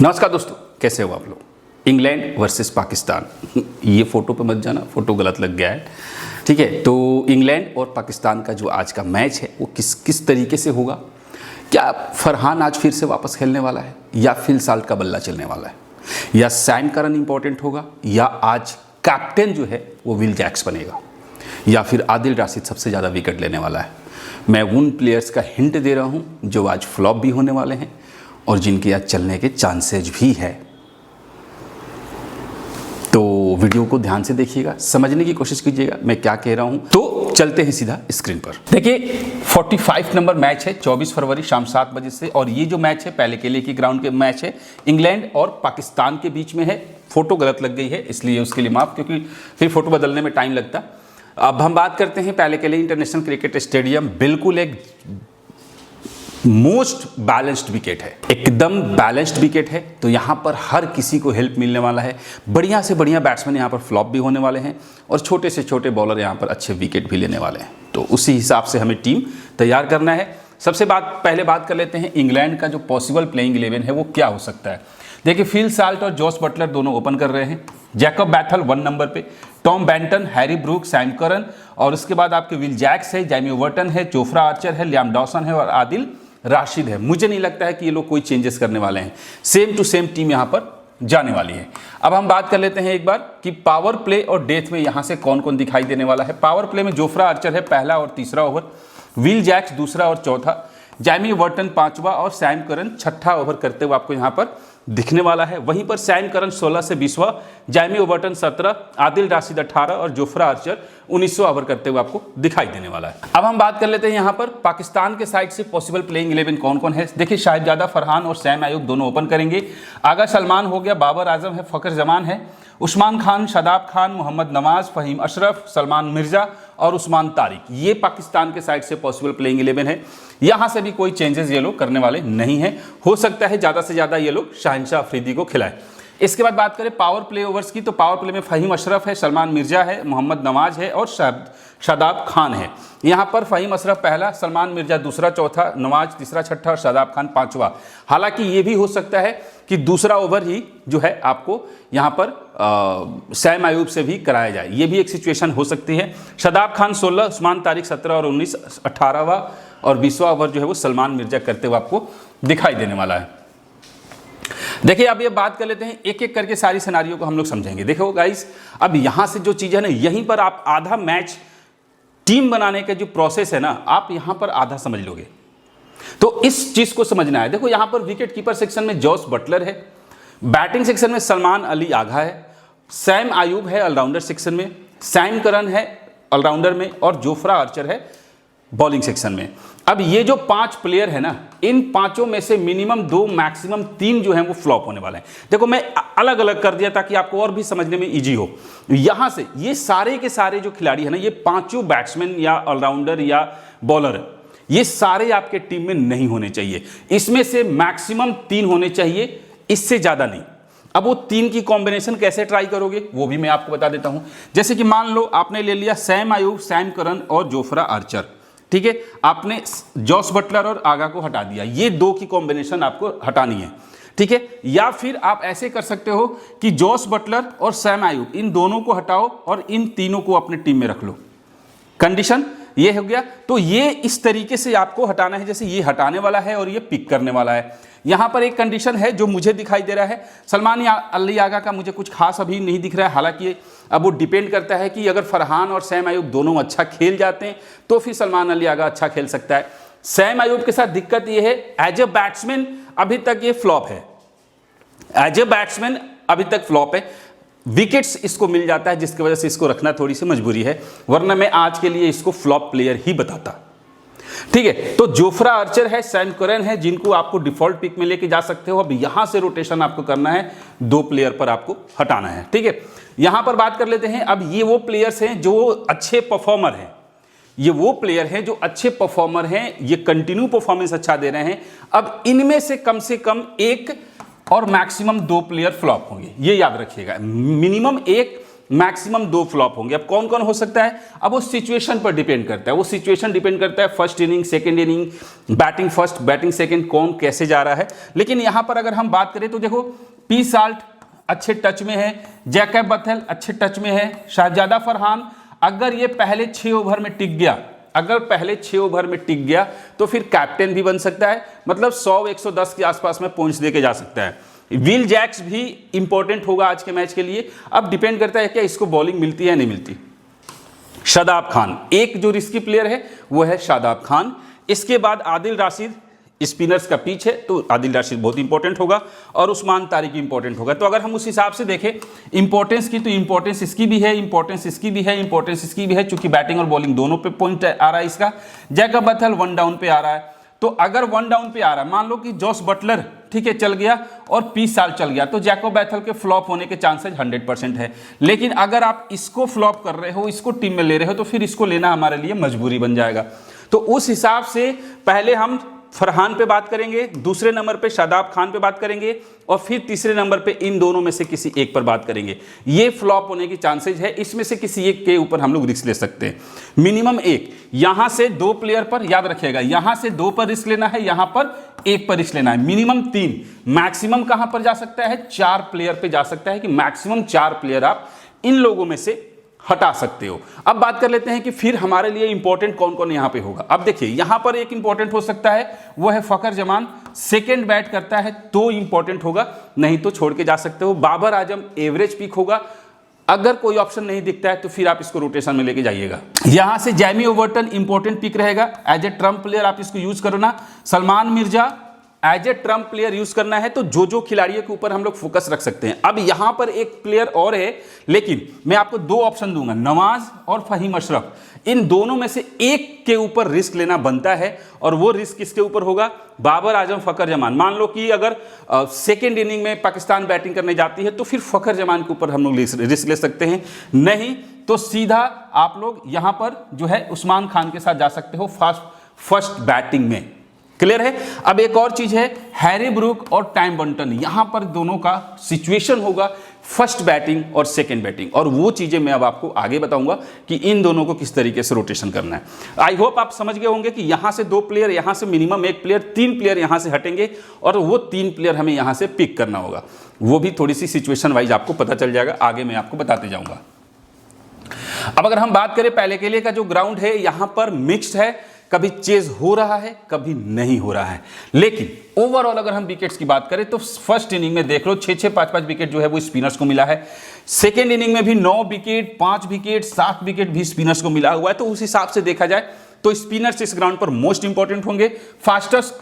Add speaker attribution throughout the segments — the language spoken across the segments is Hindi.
Speaker 1: नमस्कार दोस्तों, कैसे हो आप लोग। इंग्लैंड वर्सेस पाकिस्तान, ये फोटो पे मत जाना, फोटो गलत लग गया है। ठीक है, तो इंग्लैंड और पाकिस्तान का जो आज का मैच है वो किस तरीके से होगा। क्या फरहान आज फिर से वापस खेलने वाला है या फिल साल्ट का बल्ला चलने वाला है, या सैम करन इंपॉर्टेंट होगा, या आज कैप्टन जो है वो विल जैक्स बनेगा, या फिर आदिल राशिद सबसे ज़्यादा विकेट लेने वाला है। मैं उन प्लेयर्स का हिंट दे रहा हूँ जो आज फ्लॉप भी होने वाले हैं और जिनके आज चलने के चांसेज भी है। तो वीडियो को ध्यान से देखिएगा, समझने की कोशिश कीजिएगा मैं क्या कह रहा हूं। तो चलते हैं सीधा स्क्रीन पर। देखिए 45 नंबर मैच है 24 फरवरी शाम 7 बजे से, और ये जो मैच है पहले के लिए की ग्राउंड के मैच है, इंग्लैंड और पाकिस्तान के बीच में है। फोटो गलत लग गई है इसलिए उसके लिए माफ, क्योंकि फिर फोटो बदलने में टाइम लगता। अब हम बात करते हैं पहले के लिए इंटरनेशनल क्रिकेट स्टेडियम। बिल्कुल एक मोस्ट बैलेंस्ड विकेट है, एकदम बैलेंस्ड विकेट है। तो यहाँ पर हर किसी को हेल्प मिलने वाला है। बढ़िया से बढ़िया बैट्समैन यहाँ पर फ्लॉप भी होने वाले हैं और छोटे से छोटे बॉलर यहाँ पर अच्छे विकेट भी लेने वाले हैं। तो उसी हिसाब से हमें टीम तैयार करना है। पहले बात कर लेते हैं इंग्लैंड का जो पॉसिबल प्लेइंग 11 है वो क्या हो सकता है। देखिए फिल साल्ट और जॉस बटलर दोनों ओपन कर रहे हैं। जैकब बैथल 1 नंबर पे, Tom Benton, Harry Brook, Sam Curran, और उसके बाद आपके विल जैक्स है, जैमी ओवर्टन है, जोफ्रा आर्चर है, लियाम डॉसन है और आदिल राशिद है। मुझे नहीं लगता है कि ये लोग कोई चेंजेस करने वाले हैं। सेम टू सेम टीम यहाँ पर जाने वाली है। अब हम बात कर लेते हैं एक बार कि पावर प्ले और डेथ में यहाँ से कौन कौन दिखाई देने वाला है। पावर प्ले में जोफ्रा आर्चर है पहला और तीसरा ओवर, विल जैक्स दूसरा और चौथा, जैमी ओवर्टन 5वां और सैम करन 6ठा ओवर करते हुए आपको यहाँ पर दिखने वाला है। वहीं पर सैम करन 16 से 20वां, जैमी ओवर्टन 17, आदिल राशिद 18 और जोफ्रा आर्चर 19वां ओवर करते हुए आपको दिखाई देने वाला है। अब हम बात कर लेते हैं यहाँ पर पाकिस्तान के साइड से पॉसिबल प्लेइंग 11 कौन कौन है। देखिए शाहिबजादा फरहान और सैम आयूब दोनों ओपन करेंगे। आगा सलमान हो गया, बाबर आजम है, फखर जमान है, उस्मान खान, शादाब खान, मोहम्मद नवाज, फहीम अशरफ, सलमान मिर्जा और उस्मान तारिक। ये पाकिस्तान के साइड से पॉसिबल प्लेइंग 11 है। यहां से भी कोई चेंजेस ये लोग करने वाले नहीं है। हो सकता है ज्यादा से ज्यादा ये लोग शाहिनशाह अफरीदी को खिलाएं। इसके बाद बात करें पावर प्ले ओवर्स की, तो पावर प्ले में फहीम अशरफ है, सलमान मिर्जा है, मोहम्मद नवाज है और शादाब खान है। यहाँ पर फहीम अशरफ पहला, सलमान मिर्जा दूसरा चौथा, नवाज तीसरा छठा और शादाब खान 5वां। हालांकि ये भी हो सकता है कि दूसरा ओवर ही जो है आपको यहाँ पर सैम आयूब से भी कराया जाए, ये भी एक सिचुएशन हो सकती है। शादाब खान 16, उस्मान तारिक 17 और 19 18वां और 20वां ओवर जो है वो सलमान मिर्जा करते हुए आपको दिखाई देने वाला है। देखिए अब ये बात कर लेते हैं, एक एक करके सारी सिनारियों को हम लोग समझेंगे। देखो गाइस, अब यहां से जो चीज है ना, यहीं पर आप आधा मैच टीम बनाने का जो प्रोसेस है ना, आप यहां पर आधा समझ लोगे। तो इस चीज को समझना है। देखो यहां पर विकेट कीपर सेक्शन में जॉस बटलर है, बैटिंग सेक्शन में सलमान अली आगा है, सैम आयूब है ऑलराउंडर सेक्शन में, सैम करन है ऑलराउंडर में और जोफ्रा आर्चर है बॉलिंग सेक्शन में। अब ये जो 5 प्लेयर है ना, इन पांचों में से मिनिमम 2 मैक्सिमम 3 जो हैं वो फ्लॉप होने वाले हैं। देखो मैं अलग अलग कर दिया ताकि आपको और भी समझने में इजी हो। यहां से ये सारे के सारे जो खिलाड़ी है ना, ये पांचों बैट्समैन या ऑलराउंडर या बॉलर, ये सारे आपके टीम में नहीं होने चाहिए। इसमें से मैक्सिमम 3 होने चाहिए, इससे ज्यादा नहीं। अब वो 3 की कॉम्बिनेशन कैसे ट्राई करोगे वो भी मैं आपको बता देता हूं। जैसे कि मान लो आपने ले लिया सैम आयूब, सैम करन और जोफ्रा आर्चर, ठीक है, आपने जॉस बटलर और आगा को हटा दिया, ये 2 की कॉम्बिनेशन आपको हटानी है, ठीक है। या फिर आप ऐसे कर सकते हो कि जॉस बटलर और सैम आयूब इन दोनों को हटाओ और इन तीनों को अपने टीम में रख लो। कंडीशन ये हो गया। तो ये इस तरीके से आपको हटाना है, जैसे ये हटाने वाला है और ये पिक करने वाला है। यहां पर एक कंडीशन है जो मुझे दिखाई दे रहा है, सलमान अली आगा का मुझे कुछ खास अभी नहीं दिख रहा है। हालांकि अब वो डिपेंड करता है कि अगर फरहान और सैम आयूब दोनों अच्छा खेल जाते हैं तो फिर सलमान अली आगा अच्छा खेल सकता है। सैम आयूब के साथ दिक्कत ये है, एज ए बैट्समैन अभी तक ये फ्लॉप है, एज ए बैट्समैन अभी तक फ्लॉप है। विकेट्स इसको मिल जाता है जिसकी वजह से इसको रखना थोड़ी सी मजबूरी है, वरना मैं आज के लिए इसको फ्लॉप प्लेयर ही बताता, ठीक है। तो जोफ्रा आर्चर है, सैम करन है, जिनको आपको डिफॉल्ट पिक में लेके जा सकते हो। अब यहां से रोटेशन आपको करना है, 2 प्लेयर पर आपको हटाना है, ठीक है। यहां पर बात कर लेते हैं, अब ये वो प्लेयर्स हैं जो अच्छे परफॉर्मर हैं, ये वो प्लेयर हैं जो अच्छे परफॉर्मर हैं, ये कंटिन्यू परफॉर्मेंस अच्छा दे रहे हैं। अब इनमें से कम 1 और मैक्सिमम 2 प्लेयर फ्लॉप होंगे, ये याद रखिएगा। मिनिमम 1 मैक्सिमम 2 फ्लॉप होंगे। अब कौन कौन हो सकता है, अब वो सिचुएशन पर डिपेंड करता है, वो सिचुएशन डिपेंड करता है, first inning, second inning, batting first, batting second, कौन कैसे जा रहा है। लेकिन यहां पर अगर हम बात करें तो देखो, पी साल्ट अच्छे टच में है, जैकब बथेल अच्छे टच में है, शाहजादा फरहान अगर ये पहले 6 ओवर में टिक गया, अगर पहले 6 ओवर में टिक गया तो फिर कैप्टन भी बन सकता है, मतलब 100-110 के आसपास में पॉइंट्स देके जा सकता है। विल जैक्स भी इंपॉर्टेंट होगा आज के मैच के लिए। अब डिपेंड करता है क्या इसको बॉलिंग मिलती है या नहीं मिलती। शादाब खान एक जो रिस्की प्लेयर है वो है शादाब खान। इसके बाद आदिल राशिद, स्पिनर्स का पिच है तो आदिल राशिद बहुत इंपॉर्टेंट होगा और उस्मान तारिक इंपॉर्टेंट होगा। तो अगर हम उस हिसाब से देखें इंपॉर्टेंस की, तो इंपॉर्टेंस इसकी भी है, इंपॉर्टेंस इसकी भी है, इंपॉर्टेंस इसकी भी है, चूंकि बैटिंग और बॉलिंग दोनों पे पॉइंट आ रहा है इसका। जैकब बथेल 1 डाउन पे आ रहा है, तो अगर 1 डाउन पे आ रहा है, मान लो कि जॉस बटलर ठीक है चल गया और पी साल चल गया, तो जैकब बैथल के फ्लॉप होने के चांसेस 100% है। लेकिन अगर आप इसको फ्लॉप कर रहे हो, इसको टीम में ले रहे हो, तो फिर इसको लेना हमारे लिए मजबूरी बन जाएगा। तो उस हिसाब से पहले हम फरहान पे बात करेंगे, दूसरे नंबर पे शादाब खान पे बात करेंगे और फिर तीसरे नंबर पे इन दोनों में से किसी एक पर बात करेंगे। ये फ्लॉप होने की चांसेस है, इसमें से किसी एक के ऊपर हम लोग रिस्क ले सकते हैं। मिनिमम एक, यहां से 2 प्लेयर पर, याद रखिएगा यहां से 2 पर रिस्क लेना है, यहां पर 1 पर रिस्क लेना है। मिनिमम 3, मैक्सिमम कहां पर जा सकता है, 4 प्लेयर पे जा सकता है कि मैक्सिमम 4 प्लेयर आप इन लोगों में से हटा सकते हो। अब बात कर लेते हैं कि फिर हमारे लिए इंपॉर्टेंट कौन कौन यहां पे होगा। अब देखिए यहां पर एक इंपॉर्टेंट हो सकता है, वो है फखर जमान, सेकंड बैट करता है तो इंपॉर्टेंट होगा, नहीं तो छोड़ के जा सकते हो। बाबर आजम एवरेज पिक होगा, अगर कोई ऑप्शन नहीं दिखता है तो फिर आप इसको रोटेशन में लेके जाइएगा। यहां से जैमी ओवर्टन इंपॉर्टेंट पिक रहेगा, एज ए ट्रम्प प्लेयर आप इसको यूज करो ना। Salman Mirza as a trump player use करना है तो जो खिलाड़ियों के ऊपर हम लोग फोकस रख सकते हैं। अब यहां पर एक प्लेयर और है, लेकिन मैं आपको 2 ऑप्शन दूंगा, नवाज और फहीम अशरफ। इन दोनों में से एक के ऊपर रिस्क लेना बनता है और वो रिस्क किसके ऊपर होगा, बाबर आजम, फखर जमान। मान लो कि अगर सेकेंड इनिंग में पाकिस्तान बैटिंग करने जाती है तो फिर फखर जमान के ऊपर हम लोग रिस्क ले सकते हैं, नहीं तो सीधा आप लोग यहां पर जो है उस्मान खान के साथ जा सकते हो फर्स्ट बैटिंग में। क्लियर है। अब एक और चीज है, हैरी ब्रूक और टाइम बंटन, यहां पर दोनों का सिचुएशन होगा फर्स्ट बैटिंग और सेकंड बैटिंग, और वो चीजें मैं अब आपको आगे बताऊंगा कि इन दोनों को किस तरीके से रोटेशन करना है। आई होप आप समझ गए होंगे कि यहां से 2 प्लेयर, यहां से मिनिमम 1 प्लेयर, 3 प्लेयर यहां से हटेंगे और वो 3 प्लेयर हमें यहां से पिक करना होगा। वो भी थोड़ी सी सिचुएशन वाइज आपको पता चल जाएगा, आगे मैं आपको बताते जाऊंगा। अब अगर हम बात करें पहले के लिए का जो ग्राउंड है, यहां पर मिक्स्ड है, कभी चेज हो रहा है कभी नहीं हो रहा है। लेकिन ओवरऑल अगर हम विकेट्स की बात करें तो फर्स्ट इनिंग में देख लो 6-6, 5-5 विकेट जो है वो स्पिनर्स को मिला है। सेकेंड इनिंग में भी 9 विकेट, 5 विकेट, 7 विकेट भी स्पिनर्स को मिला हुआ है। तो उस हिसाब से देखा जाए तो स्पिनर्स इस ग्राउंड पर मोस्ट इंपॉर्टेंट होंगे। फास्टेस्ट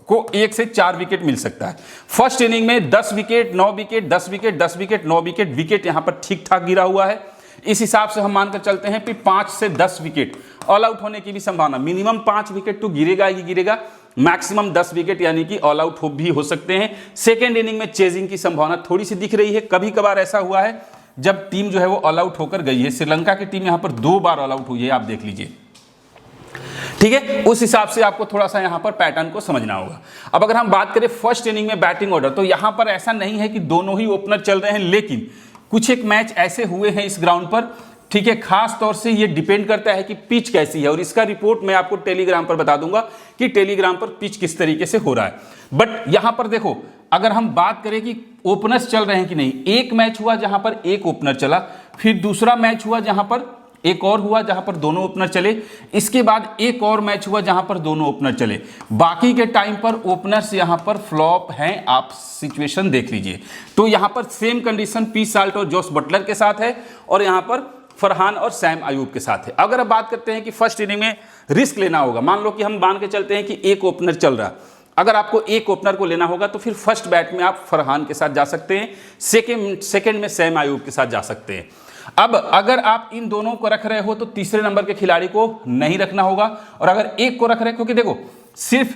Speaker 1: को 1 से 4 विकेट मिल सकता है। फर्स्ट इनिंग में 10 wicket, 9 wicket, 10 wicket, 10 wicket, 9 wicket, wicket यहां पर ठीक ठाक गिरा हुआ है। इस हिसाब से हम मानकर चलते हैं कि 5 से 10 विकेट ऑल आउट होने की भी संभावना, मिनिमम 5 विकेट तो गिरेगा ही गिरेगा, मैक्सिमम 10 विकेट यानी कि ऑल आउट भी हो सकते हैं। सेकेंड इनिंग में चेजिंग की संभावना थोड़ी सी दिख रही है। कभी कभार ऐसा हुआ है जब टीम जो है वो ऑल आउट होकर गई है, श्रीलंका की टीम यहां पर 2 बार ऑल आउट हुई है, आप देख लीजिए। ठीक है, उस हिसाब से आपको थोड़ा सा यहां पर पैटर्न को समझना होगा। अब अगर हम बात करें फर्स्ट इनिंग में बैटिंग ऑर्डर, तो यहां पर ऐसा नहीं है कि दोनों ही ओपनर चल रहे हैं, लेकिन कुछ एक मैच ऐसे हुए हैं इस ग्राउंड पर, ठीक है, खास तौर से ये डिपेंड करता है कि पिच कैसी है, और इसका रिपोर्ट मैं आपको टेलीग्राम पर बता दूंगा कि टेलीग्राम पर पिच किस तरीके से हो रहा है। बट यहां पर देखो, अगर हम बात करें कि ओपनर्स चल रहे हैं कि नहीं, एक मैच हुआ जहां पर एक ओपनर चला, फिर दूसरा मैच हुआ जहां पर एक और हुआ जहां पर दोनों ओपनर चले, इसके बाद एक और मैच हुआ जहां पर दोनों ओपनर चले। बाकी के टाइम पर ओपनर्स यहां पर फ्लॉप हैं, आप सिचुएशन देख लीजिए। तो यहां पर सेम कंडीशन पी साल्ट और जॉस बटलर के साथ है और यहां पर फरहान और सैम अयूब के साथ है। अगर अब बात करते हैं कि फर्स्ट इनिंग में रिस्क लेना होगा, मान लो कि हम मान के चलते हैं कि एक ओपनर चल रहा, अगर आपको एक ओपनर को लेना होगा तो फिर फर्स्ट बैट में आप फरहान के साथ जा सकते हैं, सेकेंड में सैम अयूब के साथ जा सकते हैं। अब अगर आप इन दोनों को रख रहे हो तो तीसरे नंबर के खिलाड़ी को नहीं रखना होगा, और अगर एक को रख रहे हो, क्योंकि देखो सिर्फ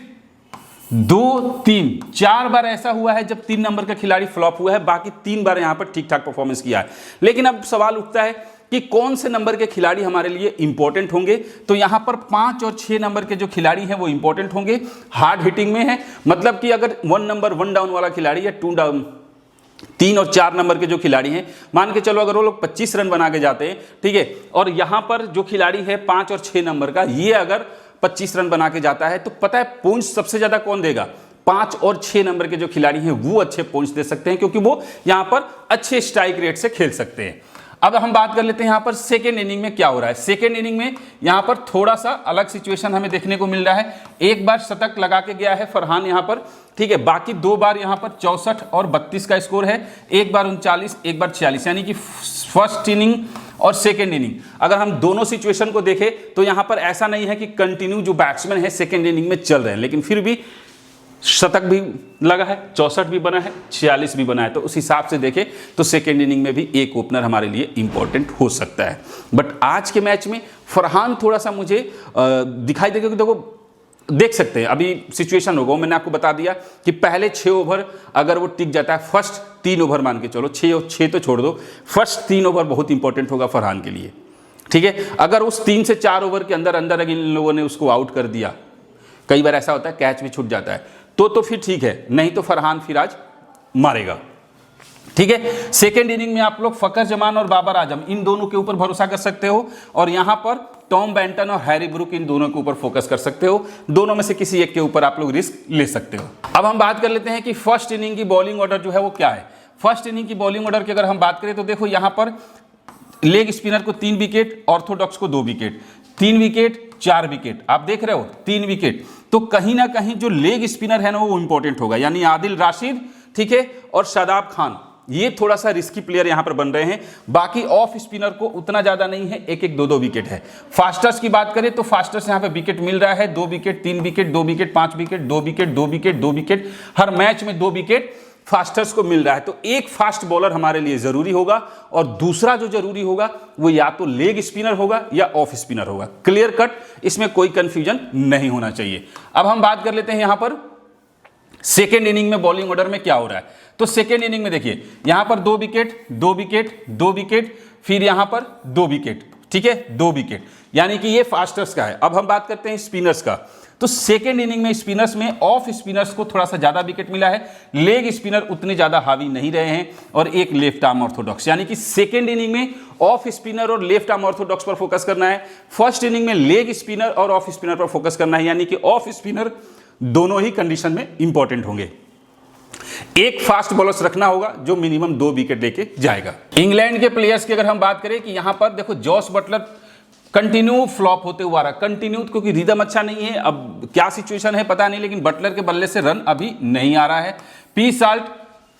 Speaker 1: 2, 3, 4 बार ऐसा हुआ है जब 3 नंबर का खिलाड़ी फ्लॉप हुआ है, बाकी 3 बार यहां पर ठीक ठाक परफॉर्मेंस किया है। लेकिन अब सवाल उठता है कि कौन से नंबर के खिलाड़ी हमारे लिए इंपॉर्टेंट होंगे, तो यहां पर 5 और 6 नंबर के जो खिलाड़ी हैं वो इंपॉर्टेंट होंगे, हार्ड हिटिंग में है, मतलब कि अगर 1 नंबर 1 डाउन वाला खिलाड़ी या 2 डाउन 3 और 4 नंबर के जो खिलाड़ी हैं, मान के चलो अगर वो लोग 25 रन बना के जाते हैं, ठीक है, और यहां पर जो खिलाड़ी है 5 और 6 नंबर का, ये अगर 25 रन बना के जाता है, तो पता है पॉइंट्स सबसे ज्यादा कौन देगा? 5 और 6 नंबर के जो खिलाड़ी हैं वो अच्छे पॉइंट्स दे सकते हैं, क्योंकि वो यहां पर अच्छे स्ट्राइक रेट से खेल सकते हैं। अब हम बात कर लेते हैं यहां पर सेकेंड इनिंग में क्या हो रहा है। सेकेंड इनिंग में यहां पर थोड़ा सा अलग सिचुएशन हमें देखने को मिल रहा है। एक बार शतक लगा के गया है फरहान यहां पर, ठीक है, बाकी 2 बार यहां पर 64 और 32 का स्कोर है, एक बार 39, एक बार 46, यानी कि फर्स्ट इनिंग और सेकेंड इनिंग अगर हम दोनों सिचुएशन को देखें तो यहां पर ऐसा नहीं है कि कंटिन्यू जो बैट्समैन है सेकेंड इनिंग में चल रहे हैं, लेकिन फिर भी शतक भी लगा है, 64 भी बना है, 46 भी बना है, तो उस हिसाब से देखें तो सेकेंड इनिंग में भी एक ओपनर हमारे लिए इंपॉर्टेंट हो सकता है। बट आज के मैच में फरहान थोड़ा सा मुझे दिखाई देगा कि देखो देख सकते हैं अभी सिचुएशन होगा, मैंने आपको बता दिया कि पहले 6 ओवर अगर वो टिक जाता है, फर्स्ट 3 ओवर मान के चलो, 6 तो छोड़ दो, फर्स्ट 3 ओवर बहुत इंपॉर्टेंट होगा फरहान के लिए, ठीक है। अगर उस 3 से 4 ओवर के अंदर अंदर इन लोगों ने उसको आउट कर दिया, कई बार ऐसा होता है कैच भी छूट जाता है, तो फिर ठीक है, नहीं तो फरहान फिर आज मारेगा, ठीक है। सेकेंड इनिंग में आप लोग फकर जमान और बाबर आजम इन दोनों के ऊपर भरोसा कर सकते हो, और यहां पर टॉम बेंटन और हैरी ब्रूक इन दोनों के ऊपर फोकस कर सकते हो। दोनों में से किसी एक के ऊपर आप लोग रिस्क ले सकते हो। अब हम बात कर लेते हैं कि फर्स्ट इनिंग की बॉलिंग ऑर्डर जो है वो क्या है। फर्स्ट इनिंग की बॉलिंग ऑर्डर की अगर हम बात करें तो देखो यहां पर लेग स्पिनर को 3 विकेट, ऑर्थोडॉक्स को 2 विकेट, 3 विकेट 4 विकेट, आप देख रहे हो 3 विकेट, तो कहीं ना कहीं जो लेग स्पिनर है ना वो इंपॉर्टेंट होगा, यानी आदिल राशिद, ठीक है, और शादाब खान, ये थोड़ा सा रिस्की प्लेयर यहां पर बन रहे हैं। बाकी ऑफ स्पिनर को उतना ज्यादा नहीं है, 1-1, 2-2 विकेट है। फास्टर्स की बात करें तो फास्टर्स यहां पे विकेट मिल रहा है, 2 wicket, 3 wicket, 2 wicket, 5 wicket, 2 wicket, 2 wicket, 2 wicket, हर मैच में 2 विकेट फास्टर्स को मिल रहा है। तो एक फास्ट बॉलर हमारे लिए जरूरी होगा, और दूसरा जो जरूरी होगा वो या तो लेग स्पिनर होगा या ऑफ स्पिनर होगा। क्लियर कट, इसमें कोई कंफ्यूजन नहीं होना चाहिए। अब हम बात कर लेते हैं यहां पर सेकेंड इनिंग में बॉलिंग ऑर्डर में क्या हो रहा है। तो सेकेंड इनिंग में देखिए यहां पर 2 विकेट, 2 विकेट, 2 विकेट, फिर यहां पर 2 विकेट, ठीक है, 2 विकेट, यानी कि ये फास्टर्स का है। अब हम बात करते हैं स्पिनर्स का। तो सेकेंड इनिंग में स्पिनर्स में ऑफ स्पिनर्स को थोड़ा सा ज्यादा विकेट मिला है, लेग स्पिनर उतने ज्यादा हावी नहीं रहे हैं, और एक लेफ्ट आर्म ऑर्थोडॉक्स, यानी कि सेकेंड इनिंग में ऑफ स्पिनर और लेफ्ट आर्म ऑर्थोडॉक्स पर फोकस करना है। फर्स्ट इनिंग में लेग स्पिनर और ऑफ स्पिनर पर फोकस करना है, यानी कि ऑफ स्पिनर दोनों ही कंडीशन में इंपॉर्टेंट होंगे। एक फास्ट बॉलर्स रखना होगा जो मिनिमम 2 विकेट लेके जाएगा। इंग्लैंड के प्लेयर्स की अगर हम बात करें कि यहां पर देखो जॉस बटलर कंटिन्यू फ्लॉप होते हुआ रहा, कंटिन्यू, क्योंकि रिदम अच्छा नहीं है। अब क्या सिचुएशन है पता नहीं, लेकिन बटलर के बल्ले से रन अभी नहीं आ रहा है। पी साल्ट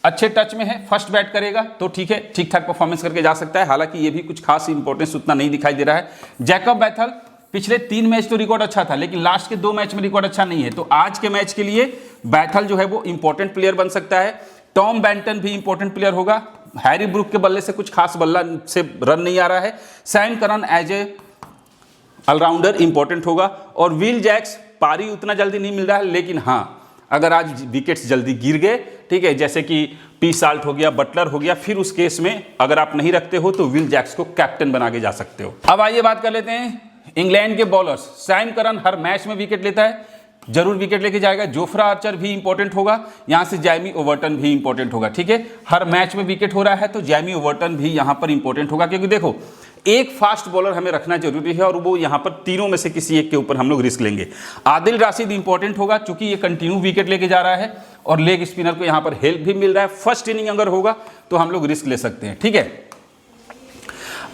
Speaker 1: अच्छे टच में है, फर्स्ट बैट करेगा तो ठीक है, ठीक ठाक परफॉर्मेंस करके जा सकता है, हालांकि ये भी कुछ खास इंपॉर्टेंस उतना नहीं दिखाई दे रहा है। जैकब बैथल पिछले 3 मैच तो रिकॉर्ड अच्छा था, लेकिन लास्ट के 2 मैच में रिकॉर्ड अच्छा नहीं है, तो आज के मैच के लिए बैथल जो है वो इंपॉर्टेंट प्लेयर बन सकता है। टॉम बेंटन भी इंपॉर्टेंट प्लेयर होगा। हैरी ब्रूक के बल्ले से कुछ खास बल्ला से रन नहीं आ रहा है। Sam Curran as a allrounder important होगा, और विल जैक्स पारी उतना जल्दी नहीं मिल रहा है, लेकिन हाँ अगर आज विकेट्स जल्दी गिर गए, ठीक है, जैसे कि पी साल्ट हो गया, बटलर हो गया, फिर उस केस में अगर आप नहीं रखते हो तो विल जैक्स को कैप्टन बना के जा सकते हो। अब आइए बात कर लेते हैं इंग्लैंड के बॉलर्स। सैम करन हर मैच में विकेट लेता है, जरूर विकेट लेके जाएगा। जोफ्रा आर्चर भी इंपॉर्टेंट होगा, यहां से जैमी ओवर्टन भी इंपॉर्टेंट होगा, ठीक है, हर मैच में विकेट हो रहा है तो जैमी ओवर्टन भी यहां पर इंपॉर्टेंट होगा, क्योंकि देखो एक फास्ट बॉलर हमें रखना जरूरी है, और वो यहां पर तीनों में से किसी एक के ऊपर हम लोग रिस्क लेंगे। आदिल राशिद इंपॉर्टेंट होगा, क्योंकि ये कंटिन्यू विकेट लेके जा रहा है, और लेग स्पिनर को यहां पर हेल्प भी मिल रहा है। फर्स्ट इनिंग अगर होगा तो हम लोग रिस्क ले सकते हैं, ठीक है।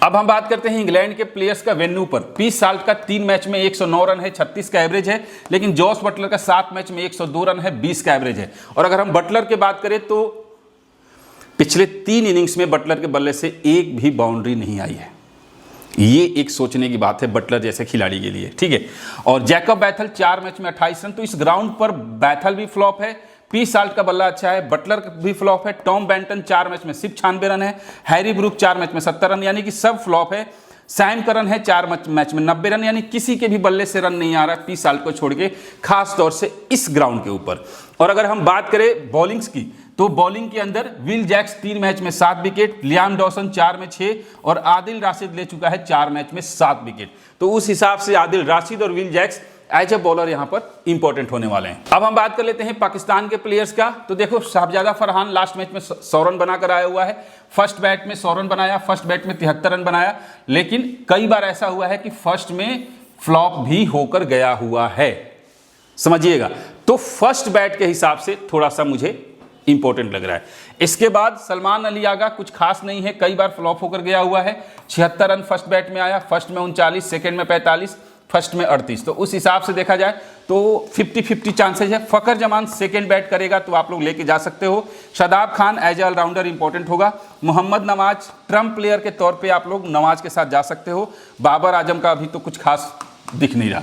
Speaker 1: अब हम बात करते हैं इंग्लैंड के प्लेयर्स का वेन्यू पर। पी साल्ट का 3 मैच में 109 रन है, 36 का एवरेज है, लेकिन जॉस बटलर का 7 मैच में 102 रन है, 20 का एवरेज है। और अगर हम बटलर की बात करें तो पिछले 3 इनिंग्स में बटलर के बल्ले से एक भी बाउंड्री नहीं आई है। ये एक सोचने की बात है बटलर जैसे खिलाड़ी के लिए, ठीक है। और जैकब बैथल 4 मैच में 28 रन, तो इस ग्राउंड पर बैथल भी फ्लॉप है, पी साल्ट का बल्ला अच्छा है, बटलर भी फ्लॉप है। टॉम बेंटन 4 मैच में सिर्फ 96 रन है, हैरी ब्रूक 4 मैच में 70 रन, यानी कि सब फ्लॉप है। सैम करन है 4 मैच में 90 रन, यानी किसी के भी बल्ले से रन नहीं आ रहा पी साल्ट को छोड़ के, खास तौर से इस ग्राउंड के ऊपर। और अगर हम बात करें बॉलिंग्स की, तो बॉलिंग के अंदर विल जैक्स 3 मैच में 7 विकेट, लियाम डॉसन 4 में 6, और आदिल राशिद ले चुका है 4 मैच में 7 विकेट। तो उस हिसाब से आदिल राशिद और Will Jacks as a bowler यहाँ पर इंपॉर्टेंट होने वाले हैं। अब हम बात कर लेते हैं पाकिस्तान के प्लेयर्स का। तो देखो शाहजादा फरहान लास्ट मैच में 100 रन बनाकर आया हुआ है। फर्स्ट बैट में 100 रन बनाया, फर्स्ट बैट में 73 रन बनाया, लेकिन कई बार ऐसा हुआ है कि फर्स्ट में फ्लॉप भी होकर गया हुआ है, समझिएगा। तो फर्स्ट बैट के हिसाब से थोड़ा सा मुझे इंपॉर्टेंट लग रहा है। इसके बाद सलमान अली आगा कुछ खास नहीं है, कई बार फ्लॉप होकर गया हुआ है। 76 रन फर्स्ट बैट में आया, फर्स्ट में 39, सेकंड में 45, फर्स्ट में 38। तो उस हिसाब से देखा जाए तो 50-50 चांसेस है। फकर जमान सेकंड बैट करेगा तो आप लोग लेके जा सकते हो। Shadab Khan as a allrounder important होगा। मोहम्मद नवाज ट्रम्प प्लेयर के तौर पे आप लोग नवाज के साथ जा सकते हो। बाबर आजम का अभी तो कुछ खास दिख नहीं रहा।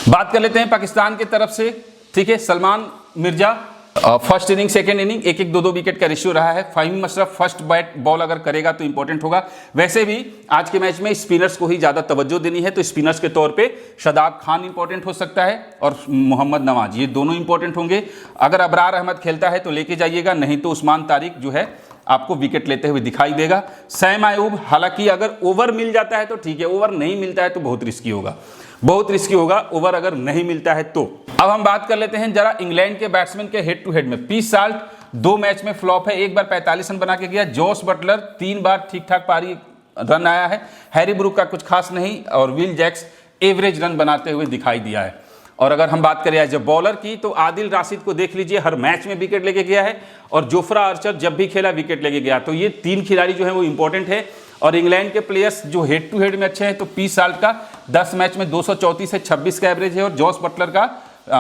Speaker 1: बात कर लेते हैं पाकिस्तान की तरफ से, ठीक है। Salman Mirza first inning second inning 1-1 2-2 wicket का रेशियो रहा है। Faheem Ashraf first bat ball अगर करेगा तो इंपॉर्टेंट होगा। वैसे भी आज के मैच में स्पिनर्स को ही ज़्यादा तवज्जो देनी है, तो स्पिनर्स के तौर पे शादाब खान इंपॉर्टेंट हो सकता है और मोहम्मद नवाज, ये दोनों इंपॉर्टेंट होंगे। अगर अबरार अहमद खेलता है तो लेके जाइएगा, नहीं तो उस्मान तारिक जो है आपको विकेट लेते हुए दिखाई देगा। सैम आयूब, हालांकि अगर ओवर मिल जाता है तो ठीक है, ओवर नहीं मिलता है तो बहुत रिस्की होगा, बहुत रिस्की होगा ओवर अगर नहीं मिलता है तो। अब हम बात कर लेते हैं जरा इंग्लैंड के बैट्समैन के हेड टू हेड में। पीस साल्ट 2 मैच में फ्लॉप है, एक बार 45 रन बना के गया। जोस बटलर 3 बार ठीक ठाक पारी रन आया है। हैरी ब्रूक का कुछ खास नहीं, और विल जैक्स एवरेज रन बनाते हुए दिखाई दिया है। और अगर हम बात करें एज ए बॉलर की, तो आदिल राशिद को देख लीजिए, हर मैच में विकेट लेके गया है, और जोफ्रा आर्चर जब भी खेला विकेट लेके गया। तो ये 3 खिलाड़ी जो है वो इंपॉर्टेंट है। और इंग्लैंड के प्लेयर्स जो हेड टू हेड में अच्छे हैं, तो पीस साल्ट का 10 मैच में 234 है, 26 का एवरेज है, और जॉस बटलर का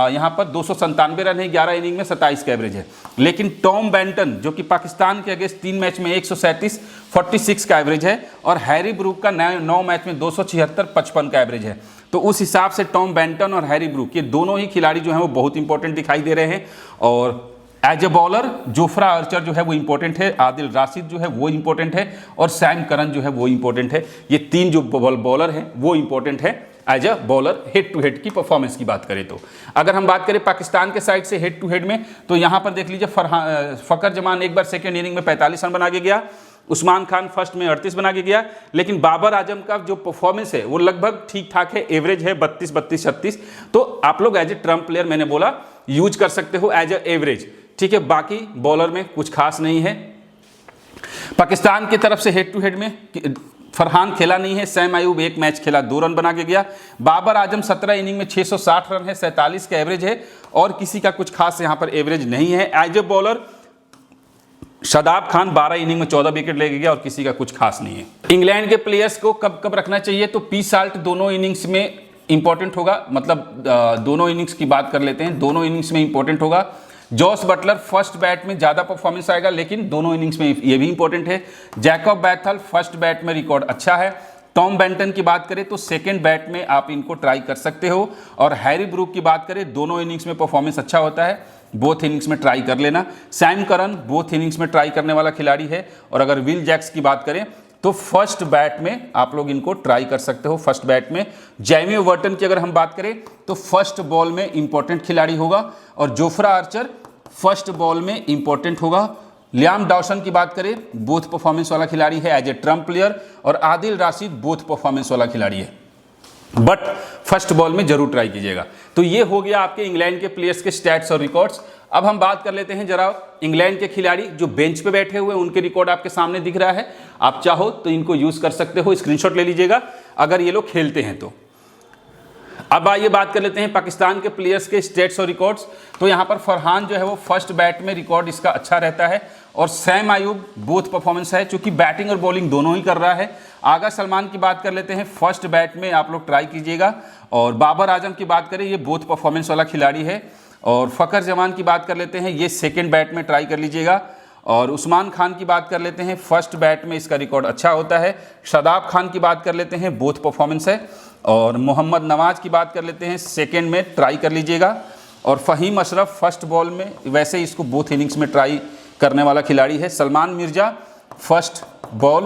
Speaker 1: यहाँ पर 297 रन है, 11 इनिंग में 27 का एवरेज है। लेकिन टॉम बेंटन जो कि पाकिस्तान के अगेंस्ट 3 मैच में 137, 46 का एवरेज है, और हैरी ब्रूक का 9 मैच में 276, 55 का एवरेज है। तो उस हिसाब से टॉम बेंटन और हैरी ब्रूक ये दोनों ही खिलाड़ी जो हैं वो बहुत इंपॉर्टेंट दिखाई दे रहे हैं। और as a bowler Jofra Archer जो है वो इंपॉर्टेंट है, आदिल राशिद जो है वो इंपॉर्टेंट है, और सैम करन जो है वो इंपॉर्टेंट है। ये 3 जो बॉलर हैं वो इंपॉर्टेंट है as a bowler head to head की परफॉर्मेंस की बात करें तो। अगर हम बात करें पाकिस्तान के साइड से हेड टू हेड में, तो यहाँ पर देख लीजिए फकर जमान एक बार सेकेंड इनिंग में 45 रन बना के गया। उस्मान खान फर्स्ट में 38 बना के गया। लेकिन बाबर आजम का जो परफॉर्मेंस है वो लगभग ठीक ठाक है, एवरेज है 32, 32, 36। तो आप लोग एज ए ट्रम्प प्लेयर मैंने बोला यूज कर सकते हो एज ए एवरेज, ठीक है। बाकी बॉलर में कुछ खास नहीं है। पाकिस्तान की तरफ से हेड टू हेड में फरहान खेला नहीं है। सैम आयूब 1 मैच खेला, 2 रन बना के गया। बाबर आजम 17 इनिंग में 660 रन है, 47 का एवरेज है, और किसी का कुछ खास यहाँ पर एवरेज नहीं है। As a bowler Shadab Khan 12 inning में 14 विकेट लेके गया, और किसी का कुछ खास नहीं है। इंग्लैंड के प्लेयर्स को कब कब रखना चाहिए, तो पीस साल्ट दोनों इनिंग्स में इंपॉर्टेंट होगा, मतलब दोनों इनिंग्स की बात कर लेते हैं, दोनों इनिंग्स में इंपॉर्टेंट होगा। जॉस बटलर फर्स्ट बैट में ज़्यादा परफॉर्मेंस आएगा, लेकिन दोनों इनिंग्स में ये भी इंपॉर्टेंट है। जैकब बैथल फर्स्ट बैट में रिकॉर्ड अच्छा है। टॉम बेंटन की बात करें तो सेकंड बैट में आप इनको ट्राई कर सकते हो। और हैरी ब्रूक की बात करें, दोनों इनिंग्स में परफॉर्मेंस अच्छा होता है, बोथ इनिंग्स में ट्राई कर लेना। सैम करन बोथ इनिंग्स में ट्राई करने वाला खिलाड़ी है। और अगर विल जैक्स की बात करें तो फर्स्ट बैट में आप लोग इनको ट्राई कर सकते हो। फर्स्ट बैट में जैमी वर्टन की अगर हम बात करें तो फर्स्ट बॉल में इंपॉर्टेंट खिलाड़ी होगा, और जोफ्रा आर्चर फर्स्ट बॉल में इंपॉर्टेंट होगा। लियाम डॉसन की बात करें, बोथ परफॉर्मेंस वाला खिलाड़ी है एज ए ट्रम्प प्लेयर, और आदिल राशिद बोथ परफॉर्मेंस वाला खिलाड़ी है, बट फर्स्ट बॉल में जरूर ट्राई कीजिएगा। तो ये हो गया आपके इंग्लैंड के प्लेयर्स के स्टैट्स और रिकॉर्ड्स। अब हम बात कर लेते हैं जरा इंग्लैंड के खिलाड़ी जो बेंच पे बैठे हुए हैं, उनके रिकॉर्ड आपके सामने दिख रहा है। आप चाहो तो इनको यूज कर सकते हो, स्क्रीनशॉट ले लीजिएगा अगर ये लोग खेलते हैं तो। अब आइए बात कर लेते हैं पाकिस्तान के प्लेयर्स के स्टेट्स और रिकॉर्ड्स। तो यहाँ पर फरहान जो है वो फर्स्ट बैट में रिकॉर्ड इसका अच्छा रहता है, और सैम आयूब बोथ परफॉर्मेंस है, चूंकि बैटिंग और बॉलिंग दोनों ही कर रहा है। आगा सलमान की बात कर लेते हैं, फर्स्ट बैट में आप लोग ट्राई कीजिएगा। और बाबर आजम की बात करें, ये बोथ परफॉर्मेंस वाला खिलाड़ी है। और फ़कर जमान की बात कर लेते हैं, ये सेकेंड बैट में ट्राई कर लीजिएगा। और उस्मान खान की बात कर लेते हैं, फर्स्ट बैट में इसका रिकॉर्ड अच्छा होता है। शादाब खान की बात कर लेते हैं, बोथ परफॉर्मेंस है। और मोहम्मद नवाज की बात कर लेते हैं, सेकंड में ट्राई कर लीजिएगा। और फ़हीम अशरफ फर्स्ट बॉल में, वैसे इसको बोथ इनिंग्स में ट्राई करने वाला खिलाड़ी है। सलमान मिर्जा फर्स्ट बॉल,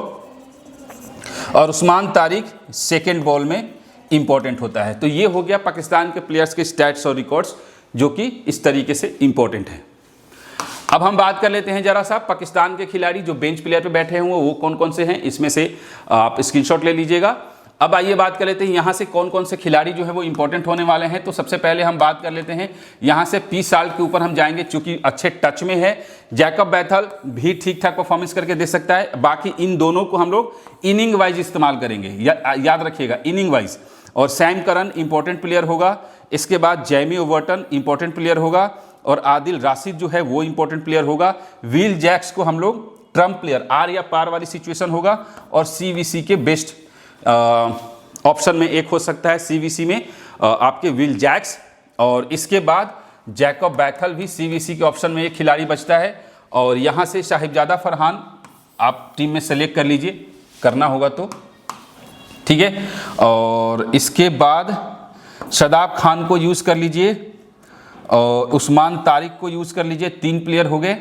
Speaker 1: और उस्मान तारिक सेकंड बॉल में इंपॉर्टेंट होता है। तो ये हो गया पाकिस्तान के प्लेयर्स के स्टैट्स और रिकॉर्ड्स, जो कि इस तरीके से इंपॉर्टेंट है। अब हम बात कर लेते हैं जरा सा पाकिस्तान के खिलाड़ी जो बेंच प्लेयर पे बैठे हुए वो कौन कौन से हैं, इसमें से आप स्क्रीनशॉट ले लीजिएगा। अब आइए बात कर लेते हैं यहाँ से कौन कौन से खिलाड़ी जो है वो इंपॉर्टेंट होने वाले हैं। तो सबसे पहले हम बात कर लेते हैं यहाँ से 30 साल के ऊपर हम जाएंगे, चूंकि अच्छे टच में है। जैकब बैथल भी ठीक ठाक परफॉर्मेंस करके दे सकता है। बाकी इन दोनों को हम लोग इनिंग वाइज इस्तेमाल करेंगे, याद रखिएगा, इनिंग वाइज। और सैम करन इंपॉर्टेंट प्लेयर होगा। इसके बाद जैमी ओवर्टन इंपॉर्टेंट प्लेयर होगा और आदिल राशिद जो है वो इंपॉर्टेंट प्लेयर होगा। विल जैक्स को हम लोग ट्रम्प प्लेयर, आर या पार वाली सिचुएशन होगा। और सीवीसी के बेस्ट ऑप्शन में एक हो सकता है सीवीसी में आपके विल जैक्स। और इसके बाद जैकब बैथल भी सीवीसी के ऑप्शन में एक खिलाड़ी बचता है। और यहाँ से साहिबजादा फरहान आप टीम में सेलेक्ट कर लीजिए, करना होगा तो ठीक है। और इसके बाद शदाब खान को यूज़ कर लीजिए और उस्मान तारिक को यूज़ कर लीजिए, 3 प्लेयर हो गए।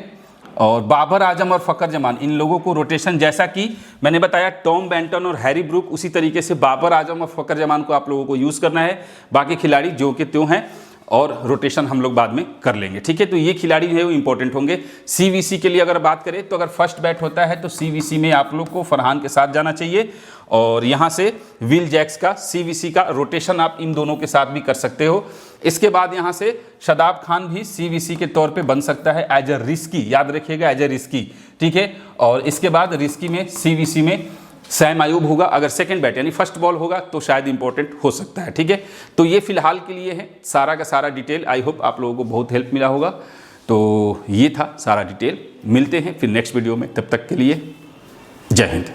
Speaker 1: और बाबर आजम और फ़खर जमान, इन लोगों को रोटेशन, जैसा कि मैंने बताया टॉम बेंटन और हैरी ब्रूक, उसी तरीके से बाबर आजम और फ़खर जमान को आप लोगों को यूज़ करना है। बाकी खिलाड़ी जो के त्यों हैं और रोटेशन हम लोग बाद में कर लेंगे, ठीक है। तो ये खिलाड़ी जो है वो इंपॉर्टेंट होंगे। सीवीसी के लिए अगर बात करें तो अगर फर्स्ट बैट होता है तो सीवीसी में आप लोग को फरहान के साथ जाना चाहिए। और यहाँ से विल जैक्स का सीवीसी का रोटेशन आप इन दोनों के साथ भी कर सकते हो। इसके बाद यहाँ से शदाब खान भी सीवीसी के तौर पे बन सकता है एज ए रिस्की, याद रखिएगा, एज ए रिस्की, ठीक है। और इसके बाद रिस्की में सीवीसी में सैम अयूब होगा। अगर सेकंड बैट यानी फर्स्ट बॉल होगा तो शायद इंपॉर्टेंट हो सकता है, ठीक है। तो ये फिलहाल के लिए है सारा का सारा डिटेल। आई होप आप लोगों को बहुत हेल्प मिला होगा। तो ये था सारा डिटेल। मिलते हैं फिर नेक्स्ट वीडियो में, तब तक के लिए जय हिंद।